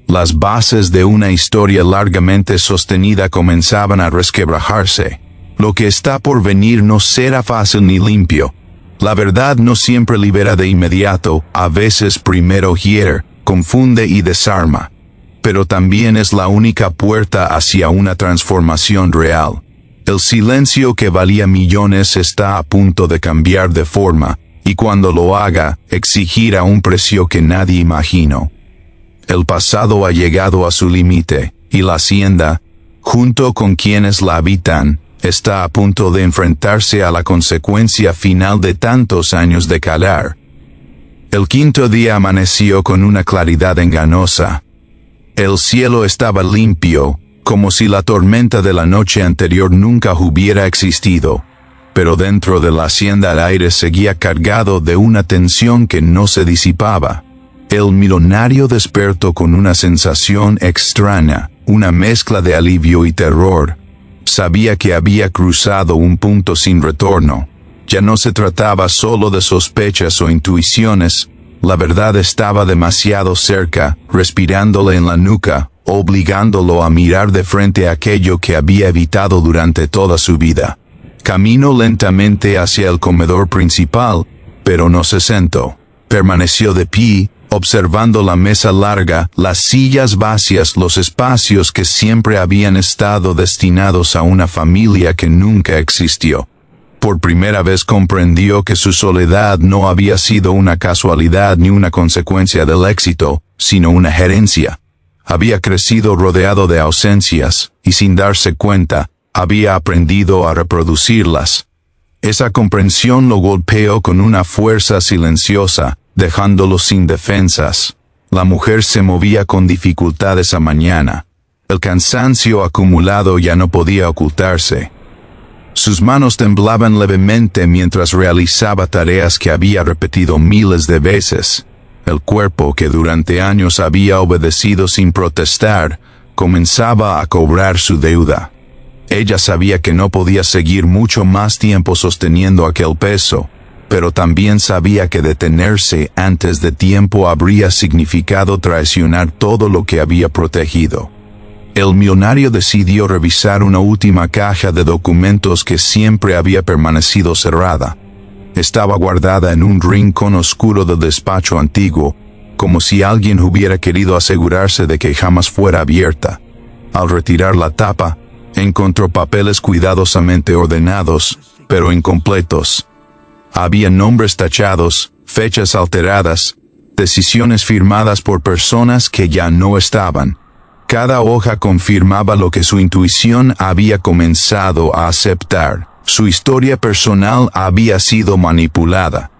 Las bases de una historia largamente sostenida comenzaban a resquebrajarse. Lo que está por venir no será fácil ni limpio. La verdad no siempre libera de inmediato, a veces primero hiere, confunde y desarma. Pero también es la única puerta hacia una transformación real. El silencio que valía millones está a punto de cambiar de forma, y cuando lo haga, exigirá un precio que nadie imaginó. El pasado ha llegado a su límite, y la hacienda, junto con quienes la habitan, está a punto de enfrentarse a la consecuencia final de tantos años de calar. El quinto día amaneció con una claridad engañosa. El cielo estaba limpio, como si la tormenta de la noche anterior nunca hubiera existido, pero dentro de la hacienda el aire seguía cargado de una tensión que no se disipaba. El millonario despertó con una sensación extraña, una mezcla de alivio y terror. Sabía que había cruzado un punto sin retorno. Ya no se trataba solo de sospechas o intuiciones, la verdad estaba demasiado cerca, respirándole en la nuca, obligándolo a mirar de frente a aquello que había evitado durante toda su vida. Caminó lentamente hacia el comedor principal, pero no se sentó. Permaneció de pie, observando la mesa larga, las sillas vacías, los espacios que siempre habían estado destinados a una familia que nunca existió. Por primera vez comprendió que su soledad no había sido una casualidad ni una consecuencia del éxito, sino una herencia. Había crecido rodeado de ausencias, y sin darse cuenta, había aprendido a reproducirlas. Esa comprensión lo golpeó con una fuerza silenciosa, dejándolo sin defensas. La mujer se movía con dificultad esa mañana. El cansancio acumulado ya no podía ocultarse. Sus manos temblaban levemente mientras realizaba tareas que había repetido miles de veces. El cuerpo, que durante años había obedecido sin protestar, comenzaba a cobrar su deuda. Ella sabía que no podía seguir mucho más tiempo sosteniendo aquel peso, pero también sabía que detenerse antes de tiempo habría significado traicionar todo lo que había protegido. El millonario decidió revisar una última caja de documentos que siempre había permanecido cerrada. Estaba guardada en un rincón oscuro del despacho antiguo, como si alguien hubiera querido asegurarse de que jamás fuera abierta. Al retirar la tapa, encontró papeles cuidadosamente ordenados, pero incompletos. Había nombres tachados, fechas alteradas, decisiones firmadas por personas que ya no estaban. Cada hoja confirmaba lo que su intuición había comenzado a aceptar. Su historia personal había sido manipulada.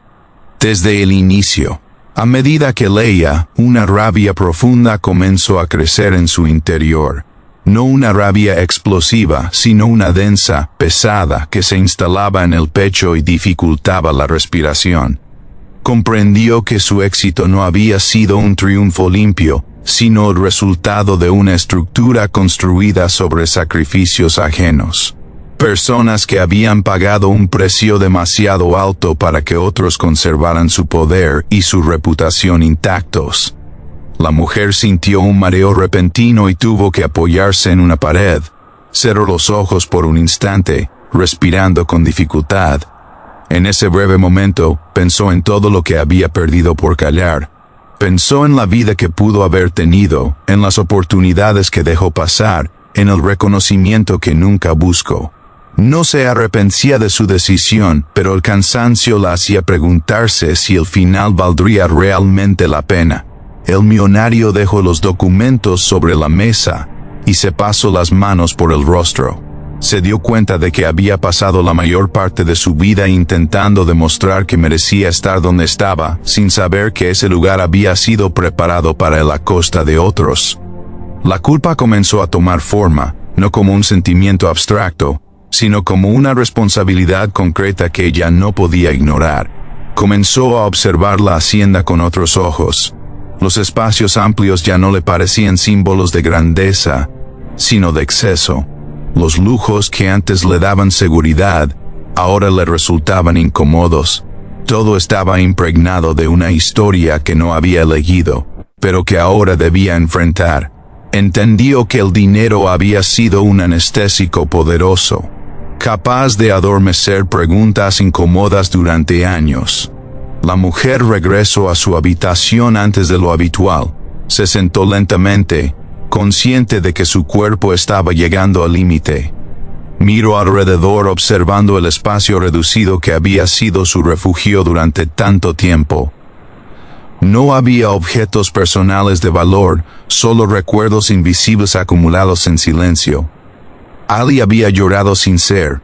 Desde el inicio. A medida que leía, una rabia profunda comenzó a crecer en su interior. No una rabia explosiva, sino una densa, pesada, que se instalaba en el pecho y dificultaba la respiración. Comprendió que su éxito no había sido un triunfo limpio, sino el resultado de una estructura construida sobre sacrificios ajenos. Personas que habían pagado un precio demasiado alto para que otros conservaran su poder y su reputación intactos. La mujer sintió un mareo repentino y tuvo que apoyarse en una pared. Cerró los ojos por un instante, respirando con dificultad. En ese breve momento, pensó en todo lo que había perdido por callar. Pensó en la vida que pudo haber tenido, en las oportunidades que dejó pasar, en el reconocimiento que nunca buscó. No se arrepentía de su decisión, pero el cansancio la hacía preguntarse si el final valdría realmente la pena. El millonario dejó los documentos sobre la mesa y se pasó las manos por el rostro. Se dio cuenta de que había pasado la mayor parte de su vida intentando demostrar que merecía estar donde estaba, sin saber que ese lugar había sido preparado para él a costa de otros. La culpa comenzó a tomar forma, no como un sentimiento abstracto, sino como una responsabilidad concreta que ella no podía ignorar. Comenzó a observar la hacienda con otros ojos. Los espacios amplios ya no le parecían símbolos de grandeza, sino de exceso. Los lujos que antes le daban seguridad, ahora le resultaban incómodos. Todo estaba impregnado de una historia que no había elegido, pero que ahora debía enfrentar. Entendió que el dinero había sido un anestésico poderoso, capaz de adormecer preguntas incómodas durante años. La mujer regresó a su habitación antes de lo habitual. Se sentó lentamente, consciente de que su cuerpo estaba llegando al límite. Miró alrededor observando el espacio reducido que había sido su refugio durante tanto tiempo. No había objetos personales de valor, solo recuerdos invisibles acumulados en silencio. Ali había llorado sin ser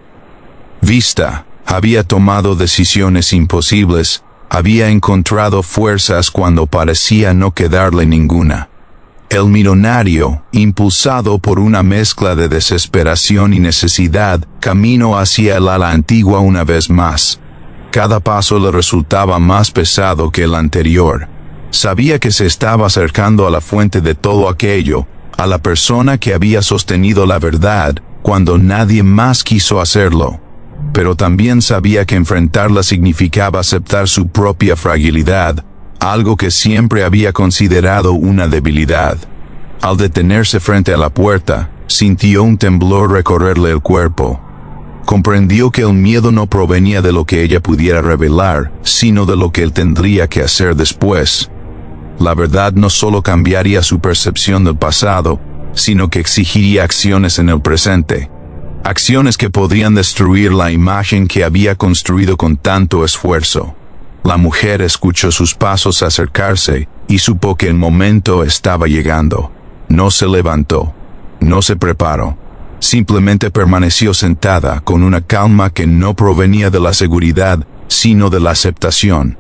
vista, había tomado decisiones imposibles, había encontrado fuerzas cuando parecía no quedarle ninguna. El millonario, impulsado por una mezcla de desesperación y necesidad, caminó hacia el ala antigua una vez más. Cada paso le resultaba más pesado que el anterior. Sabía que se estaba acercando a la fuente de todo aquello, a la persona que había sostenido la verdad, cuando nadie más quiso hacerlo. Pero también sabía que enfrentarla significaba aceptar su propia fragilidad, algo que siempre había considerado una debilidad. Al detenerse frente a la puerta, sintió un temblor recorrerle el cuerpo. Comprendió que el miedo no provenía de lo que ella pudiera revelar, sino de lo que él tendría que hacer después. La verdad no solo cambiaría su percepción del pasado, sino que exigiría acciones en el presente. Acciones que podrían destruir la imagen que había construido con tanto esfuerzo. La mujer escuchó sus pasos acercarse y supo que el momento estaba llegando. No se levantó, no se preparó. Simplemente permaneció sentada con una calma que no provenía de la seguridad, sino de la aceptación.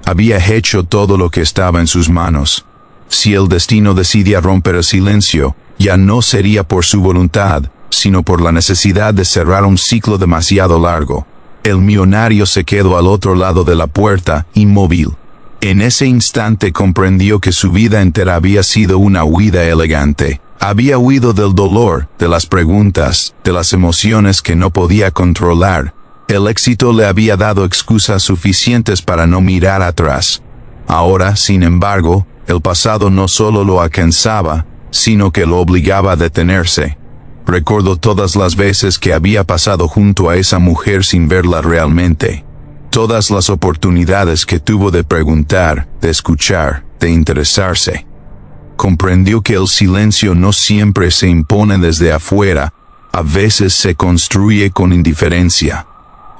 Había hecho todo lo que estaba en sus manos. Si el destino decidía romper el silencio, ya no sería por su voluntad, sino por la necesidad de cerrar un ciclo demasiado largo. El millonario se quedó al otro lado de la puerta, inmóvil. En ese instante comprendió que su vida entera había sido una huida elegante. Había huido del dolor, de las preguntas, de las emociones que no podía controlar. El éxito le había dado excusas suficientes para no mirar atrás. Ahora, sin embargo, el pasado no solo lo alcanzaba, sino que lo obligaba a detenerse. Recordó todas las veces que había pasado junto a esa mujer sin verla realmente. Todas las oportunidades que tuvo de preguntar, de escuchar, de interesarse. Comprendió que el silencio no siempre se impone desde afuera, a veces se construye con indiferencia.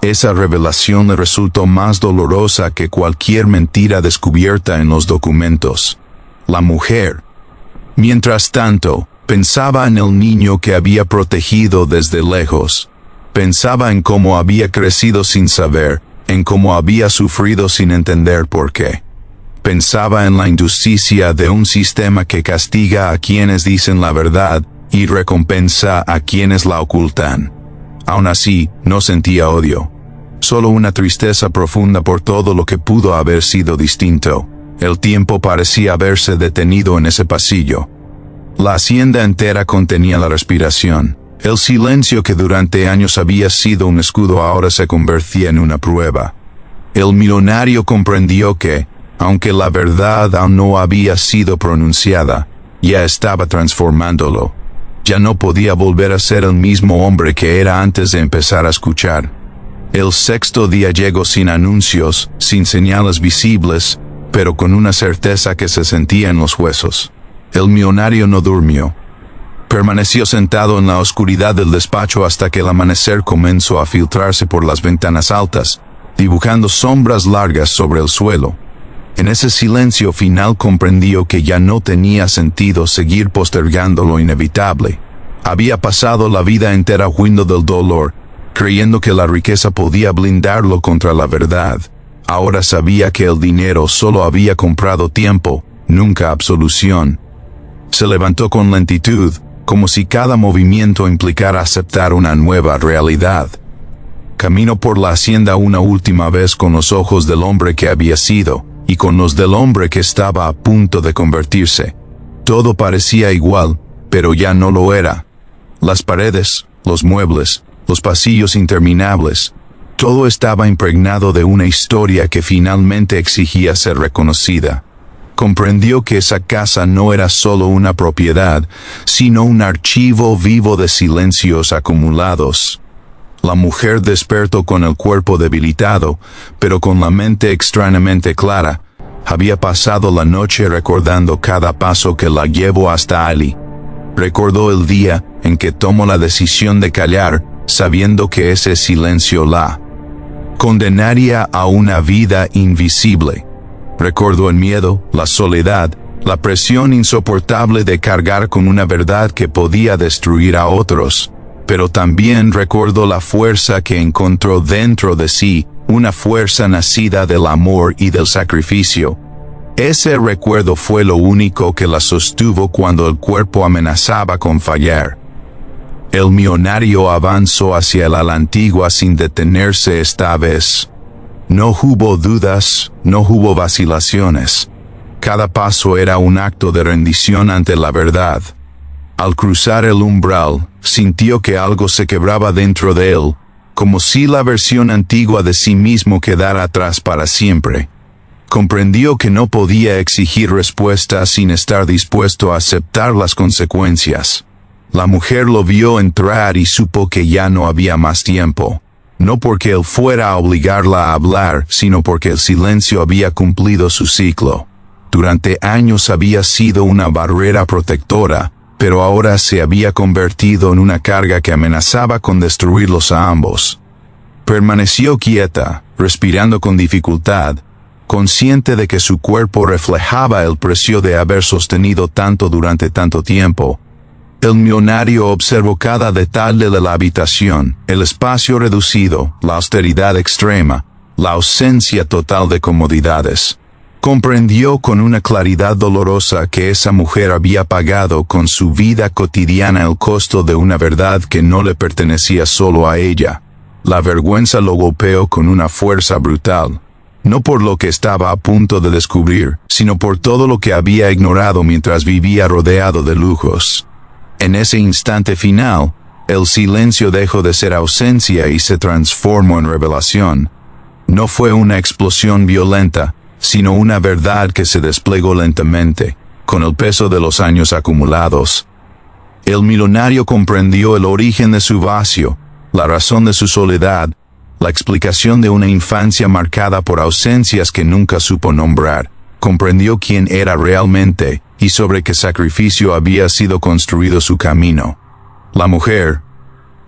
Esa revelación le resultó más dolorosa que cualquier mentira descubierta en los documentos. La mujer, mientras tanto, pensaba en el niño que había protegido desde lejos. Pensaba en cómo había crecido sin saber, en cómo había sufrido sin entender por qué. Pensaba en la injusticia de un sistema que castiga a quienes dicen la verdad y recompensa a quienes la ocultan. Aún así, no sentía odio. Solo una tristeza profunda por todo lo que pudo haber sido distinto. El tiempo parecía haberse detenido en ese pasillo. La hacienda entera contenía la respiración. El silencio que durante años había sido un escudo ahora se convertía en una prueba. El millonario comprendió que, aunque la verdad aún no había sido pronunciada, ya estaba transformándolo. Ya no podía volver a ser el mismo hombre que era antes de empezar a escuchar. El sexto día llegó sin anuncios, sin señales visibles, pero con una certeza que se sentía en los huesos. El millonario no durmió. Permaneció sentado en la oscuridad del despacho hasta que el amanecer comenzó a filtrarse por las ventanas altas, dibujando sombras largas sobre el suelo. En ese silencio final comprendió que ya no tenía sentido seguir postergando lo inevitable. Había pasado la vida entera huyendo del dolor, creyendo que la riqueza podía blindarlo contra la verdad. Ahora sabía que el dinero solo había comprado tiempo, nunca absolución. Se levantó con lentitud, como si cada movimiento implicara aceptar una nueva realidad. Caminó por la hacienda una última vez con los ojos del hombre que había sido, y con los del hombre que estaba a punto de convertirse. Todo parecía igual, pero ya no lo era. Las paredes, los muebles, los pasillos interminables, todo estaba impregnado de una historia que finalmente exigía ser reconocida. Comprendió que esa casa no era solo una propiedad, sino un archivo vivo de silencios acumulados. La mujer despertó con el cuerpo debilitado, pero con la mente extrañamente clara. Había pasado la noche recordando cada paso que la llevó hasta Ali. Recordó el día en que tomó la decisión de callar, sabiendo que ese silencio la condenaría a una vida invisible. Recordó el miedo, la soledad, la presión insoportable de cargar con una verdad que podía destruir a otros. Pero también recordó la fuerza que encontró dentro de sí, una fuerza nacida del amor y del sacrificio. Ese recuerdo fue lo único que la sostuvo cuando el cuerpo amenazaba con fallar. El millonario avanzó hacia la antigua sin detenerse esta vez. No hubo dudas, no hubo vacilaciones. Cada paso era un acto de rendición ante la verdad. Al cruzar el umbral, sintió que algo se quebraba dentro de él, como si la versión antigua de sí mismo quedara atrás para siempre. Comprendió que no podía exigir respuestas sin estar dispuesto a aceptar las consecuencias. La mujer lo vio entrar y supo que ya no había más tiempo. No porque él fuera a obligarla a hablar, sino porque el silencio había cumplido su ciclo. Durante años había sido una barrera protectora, pero ahora se había convertido en una carga que amenazaba con destruirlos a ambos. Permaneció quieta, respirando con dificultad, consciente de que su cuerpo reflejaba el precio de haber sostenido tanto durante tanto tiempo. El millonario observó cada detalle de la habitación, el espacio reducido, la austeridad extrema, la ausencia total de comodidades. Comprendió con una claridad dolorosa que esa mujer había pagado con su vida cotidiana el costo de una verdad que no le pertenecía solo a ella. La vergüenza lo golpeó con una fuerza brutal, no por lo que estaba a punto de descubrir, sino por todo lo que había ignorado mientras vivía rodeado de lujos. En ese instante final, el silencio dejó de ser ausencia y se transformó en revelación. No fue una explosión violenta, sino una verdad que se desplegó lentamente, con el peso de los años acumulados. El millonario comprendió el origen de su vacío, la razón de su soledad, la explicación de una infancia marcada por ausencias que nunca supo nombrar. Comprendió quién era realmente y sobre qué sacrificio había sido construido su camino. La mujer,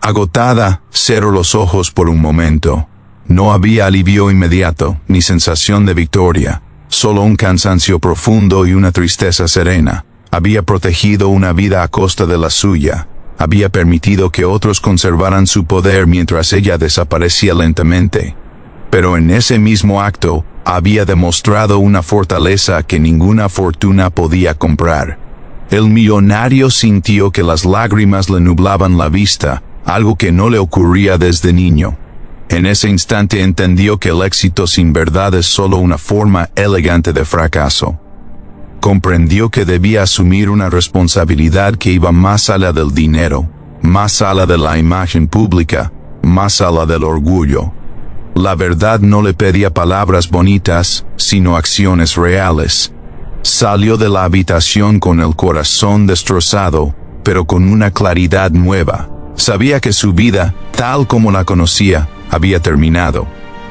agotada, cerró los ojos por un momento. No había alivio inmediato, ni sensación de victoria, solo un cansancio profundo y una tristeza serena. Había protegido una vida a costa de la suya. Había permitido que otros conservaran su poder mientras ella desaparecía lentamente. Pero en ese mismo acto, había demostrado una fortaleza que ninguna fortuna podía comprar. El millonario sintió que las lágrimas le nublaban la vista, algo que no le ocurría desde niño. En ese instante entendió que el éxito sin verdad es solo una forma elegante de fracaso. Comprendió que debía asumir una responsabilidad que iba más allá del dinero, más allá de la imagen pública, más allá del orgullo. La verdad no le pedía palabras bonitas, sino acciones reales. Salió de la habitación con el corazón destrozado, pero con una claridad nueva. Sabía que su vida, tal como la conocía, había terminado.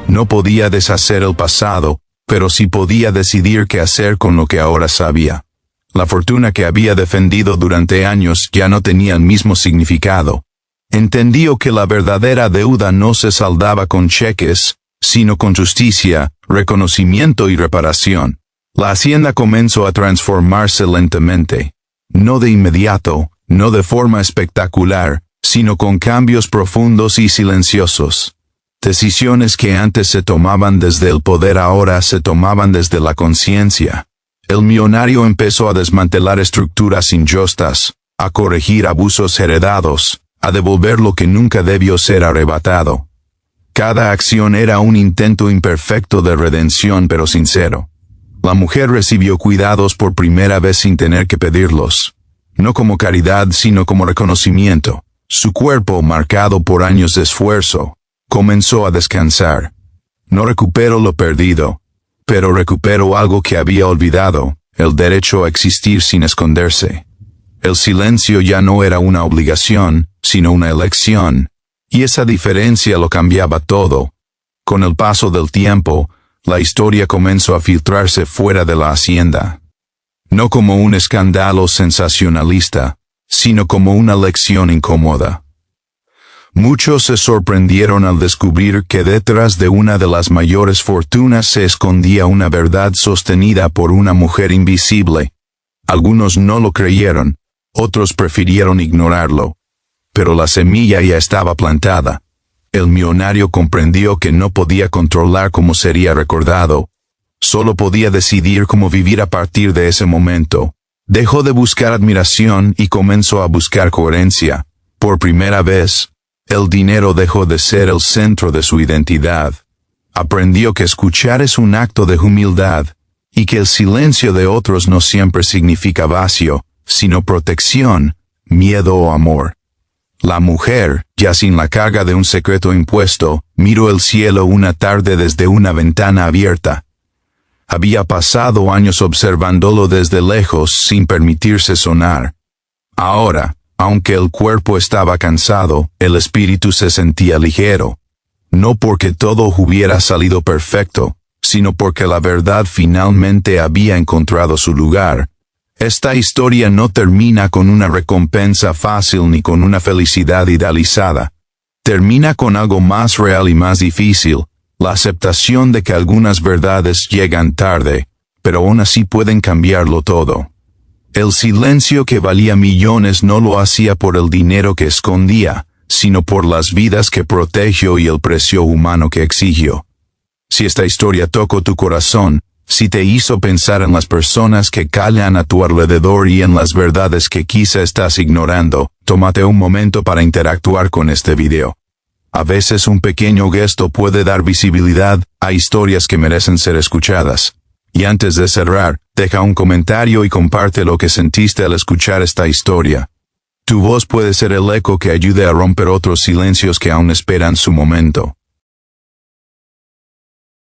No podía deshacer el pasado, pero sí podía decidir qué hacer con lo que ahora sabía. La fortuna que había defendido durante años ya no tenía el mismo significado. Entendió que la verdadera deuda no se saldaba con cheques, sino con justicia, reconocimiento y reparación. La hacienda comenzó a transformarse lentamente. No de inmediato, no de forma espectacular, sino con cambios profundos y silenciosos. Decisiones que antes se tomaban desde el poder ahora se tomaban desde la conciencia. El millonario empezó a desmantelar estructuras injustas, a corregir abusos heredados, a devolver lo que nunca debió ser arrebatado. Cada acción era un intento imperfecto de redención pero sincero. La mujer recibió cuidados por primera vez sin tener que pedirlos. No como caridad sino como reconocimiento. Su cuerpo, marcado por años de esfuerzo, comenzó a descansar. No recupero lo perdido, pero recupero algo que había olvidado, el derecho a existir sin esconderse. El silencio ya no era una obligación, sino una elección, y esa diferencia lo cambiaba todo. Con el paso del tiempo, la historia comenzó a filtrarse fuera de la hacienda. No como un escándalo sensacionalista, sino como una lección incómoda. Muchos se sorprendieron al descubrir que detrás de una de las mayores fortunas se escondía una verdad sostenida por una mujer invisible. Algunos no lo creyeron, otros prefirieron ignorarlo. Pero la semilla ya estaba plantada. El millonario comprendió que no podía controlar cómo sería recordado. Solo podía decidir cómo vivir a partir de ese momento. Dejó de buscar admiración y comenzó a buscar coherencia. Por primera vez, el dinero dejó de ser el centro de su identidad. Aprendió que escuchar es un acto de humildad, y que el silencio de otros no siempre significa vacío, sino protección, miedo o amor. La mujer, ya sin la carga de un secreto impuesto, miró el cielo una tarde desde una ventana abierta. Había pasado años observándolo desde lejos sin permitirse sonar. Ahora, aunque el cuerpo estaba cansado, el espíritu se sentía ligero. No porque todo hubiera salido perfecto, sino porque la verdad finalmente había encontrado su lugar. Esta historia no termina con una recompensa fácil ni con una felicidad idealizada. Termina con algo más real y más difícil, la aceptación de que algunas verdades llegan tarde, pero aún así pueden cambiarlo todo. El silencio que valía millones no lo hacía por el dinero que escondía, sino por las vidas que protegió y el precio humano que exigió. Si esta historia tocó tu corazón, si te hizo pensar en las personas que callan a tu alrededor y en las verdades que quizá estás ignorando, tómate un momento para interactuar con este video. A veces un pequeño gesto puede dar visibilidad a historias que merecen ser escuchadas. Y antes de cerrar, deja un comentario y comparte lo que sentiste al escuchar esta historia. Tu voz puede ser el eco que ayude a romper otros silencios que aún esperan su momento.